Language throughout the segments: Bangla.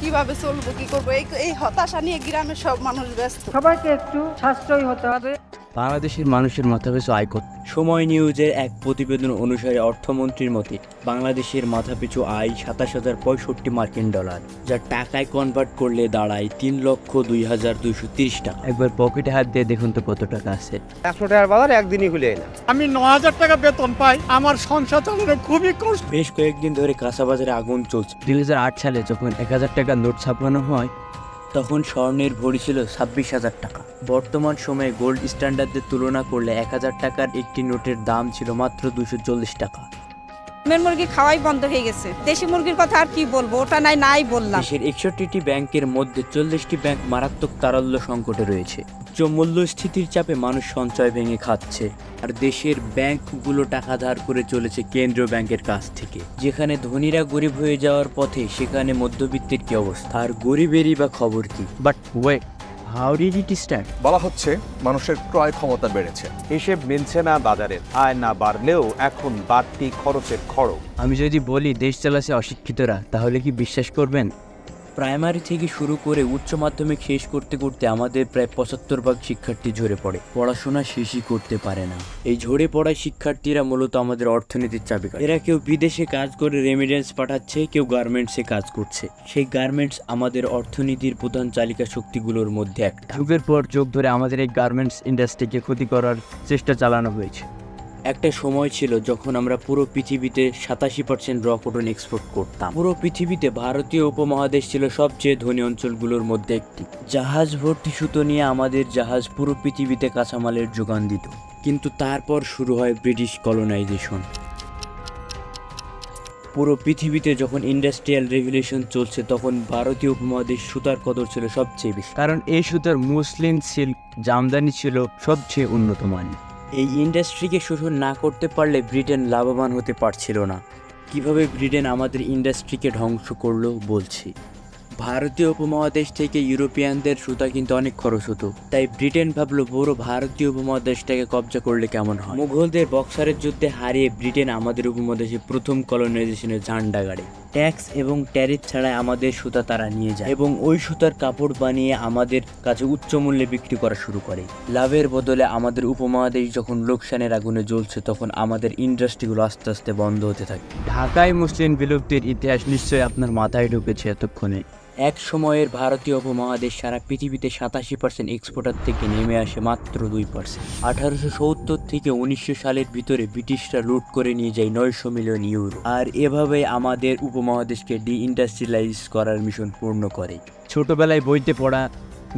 কিভাবে চলবো, কি করবো, এই এই হতাশা নিয়ে গ্রামের সব মানুষ ব্যস্ত। সবাইকে একটু সাশ্রয়ী হতে হবে। বাংলাদেশের মানুষের মাথাপিছু আয় কত? সময় নিউজের এক প্রতিবেদন অনুসারে অর্থমন্ত্রীর মতে বাংলাদেশের মাথাপিছু আয় 27,065 মার্কিন ডলার, যা টাকায় কনভার্ট করলে দাঁড়ায় 3,02,230 টাকা। একবার পকেটে হাত দিয়ে দেখুন তো কত টাকা আছে। 100 টাকার বাজার একদিনই খুলে না। আমি 9,000 টাকা বেতন পাই, আমার সংসার চালানো খুবই কষ্ট। বেশ কয়েকদিন ধরে কাঁচা বাজারে আগুন চলছে। 2008 সালে যখন 1,000 টাকার নোট ছাপানো হয় তখন স্বর্ণের ভরি ছিল 26,000 টাকা। বর্তমান সময়ে গোল্ড স্ট্যান্ডার্ডের তুলনা করলে 1,000 টাকার একটি নোটের দাম ছিল মাত্র 240 টাকা। মুরগি খাওয়াই বন্ধ হয়ে গেছে। দেশি মুরগির কথা আর কি বলবো, ওটা নাই বললাম। দেশের 61টি ব্যাংকের মধ্যে 40টি ব্যাংক মারাত্মক তারল্য সংকটে রয়েছে। উচ্চ মূল্যস্ফীতির চাপে মানুষ সঞ্চয় ভেঙে খাচ্ছে, আর দেশের ব্যাংকগুলো টাকা ধার করে চলেছে কেন্দ্রীয় ব্যাংকের কাছ থেকে। যেখানে ধনীরা গরিব হয়ে যাওয়ার পথে, সেখানে মধ্যবিত্তের কি অবস্থা, আর গরিবেরই বা খবর কি? But wait, how did it start? বলা হচ্ছে মানুষের ক্রয় ক্ষমতা বেড়েছে। হিসেব মিলছে না বাজারের, আয় না বাড়লেও এখন বাড়তি খরচের খড়গ। আমি যদি বলি দেশ চালাচ্ছে অশিক্ষিতরা, তাহলে কি বিশ্বাস করবেন? প্রাইমারি থেকে শুরু করে উচ্চ মাধ্যমিক শেষ করতে করতে আমাদের প্রায় 75% শিক্ষার্থী ঝরে পড়ে, পড়াশোনা শেষই করতে পারে না। এই ঝরে পড়া শিক্ষার্থীরা মূলত আমাদের অর্থনীতির চাবিকাঠি। এরা কেউ বিদেশে কাজ করে রেমিডেন্স পাঠাচ্ছে, কেউ গার্মেন্টসে কাজ করছে। সেই গার্মেন্টস আমাদের অর্থনীতির প্রধান চালিকা শক্তিগুলোর মধ্যে একটা। যুগের পর যুগ ধরে আমাদের এই গার্মেন্টস ইন্ডাস্ট্রিকে ক্ষতি করার চেষ্টা চালানো হয়েছে। একটা সময় ছিল যখন আমরা পুরো পৃথিবীতে 87% র কটন এক্সপোর্ট করতাম। পুরো পৃথিবীতে ভারতীয় উপমহাদেশ ছিল সবচেয়ে ধনী অঞ্চলগুলোর মধ্যে একটি। জাহাজ ভর্তি সুতো নিয়ে আমাদের জাহাজ পুরো পৃথিবীতে কাঁচামালের যোগান দিত। কিন্তু তারপর শুরু হয় ব্রিটিশ কলোনাইজেশন। পুরো পৃথিবীতে যখন ইন্ডাস্ট্রিয়াল রেভলিউশন চলছে, তখন ভারতীয় উপমহাদেশ সুতার কদর ছিল সবচেয়ে বেশি, কারণ এই সুতার মুসলিম সিল্ক জামদানি ছিল সবচেয়ে উন্নত মানের। এই ইন্ডাস্ট্রিকে শোষণ না করতে পারলে ব্রিটেন লাভবান হতে পারছিল না। কিভাবে ব্রিটেন আমাদের ইন্ডাস্ট্রিকে ধ্বংস করলো বলছি। ভারতীয় উপমহাদেশ থেকে ইউরোপিয়ানদের সুতা কিন্তু অনেক খরচ হতো, তাই ব্রিটেন ভাবলো পুরো ভারতীয় উপমহাদেশটাকে কবজা করলে কেমন হয়। মুঘলদের বক্সারের যুদ্ধে হারিয়ে ব্রিটেন আমাদের উপমহাদেশে প্রথম কলোনাইজেশনের ঝান্ডা গাড়ে। ট্যাক্স এবং ট্যারিফ ছাড়াই আমাদের সুতা তারা নিয়ে যায় এবং ওই সুতার কাপড় বানিয়ে আমাদের কাছে উচ্চ মূল্যে বিক্রি করা শুরু করে। লাভের বদলে আমাদের উপমহাদেশ যখন লোকসানের আগুনে জ্বলছে, তখন আমাদের ইন্ডাস্ট্রিগুলো আস্তে আস্তে বন্ধ হতে থাকে। ঢাকায় মুসলিম বিলুপ্তির ইতিহাস নিশ্চয়ই আপনার মাথায় ঢুকেছে এতক্ষণে। এক সময়ের ভারতীয় উপমহাদেশ সারা পৃথিবীতে 87% এক্সপোর্টার থেকে নেমে আসে মাত্র 2%। 1870 থেকে 1900 সালের ভিতরে ব্রিটিশরা লুট করে নিয়ে যায় 900 মিলিয়ন ইউরো, আর এভাবে আমাদের উপমহাদেশকে ডিইন্ডাস্ট্রিয়ালাইজ করার মিশন পূর্ণ করে। ছোটবেলায় বইতে পড়া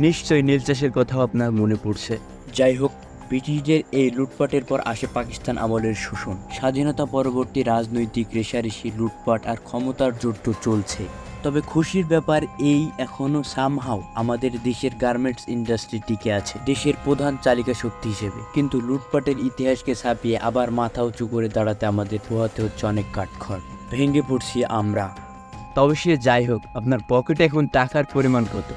নিশ্চয়ই নীল চাষের কথাও আপনার মনে পড়ছে। যাই হোক, ব্রিটিশদের এই লুটপাটের পর আসে পাকিস্তান আমলের শোষণ। স্বাধীনতা পরবর্তী রাজনৈতিক রেষারেষি, লুটপাট আর ক্ষমতার জোট চলছে। তবে খুশির ব্যাপার এই, এখনো সামহাও আমাদের দেশের গার্মেন্টস ইন্ডাস্ট্রি টিকে আছে দেশের প্রধান চালিকা শক্তি হিসেবে। কিন্তু লুটপাটের ইতিহাসকে ছাপিয়ে আবার মাথা উঁচু করে দাঁড়াতে আমাদের পোহাতে হচ্ছে অনেক কাঠখড়। ভেঙে পড়ছি আমরা। তবে সে যাই হোক, আপনার পকেটে এখন টাকার পরিমাণ কত?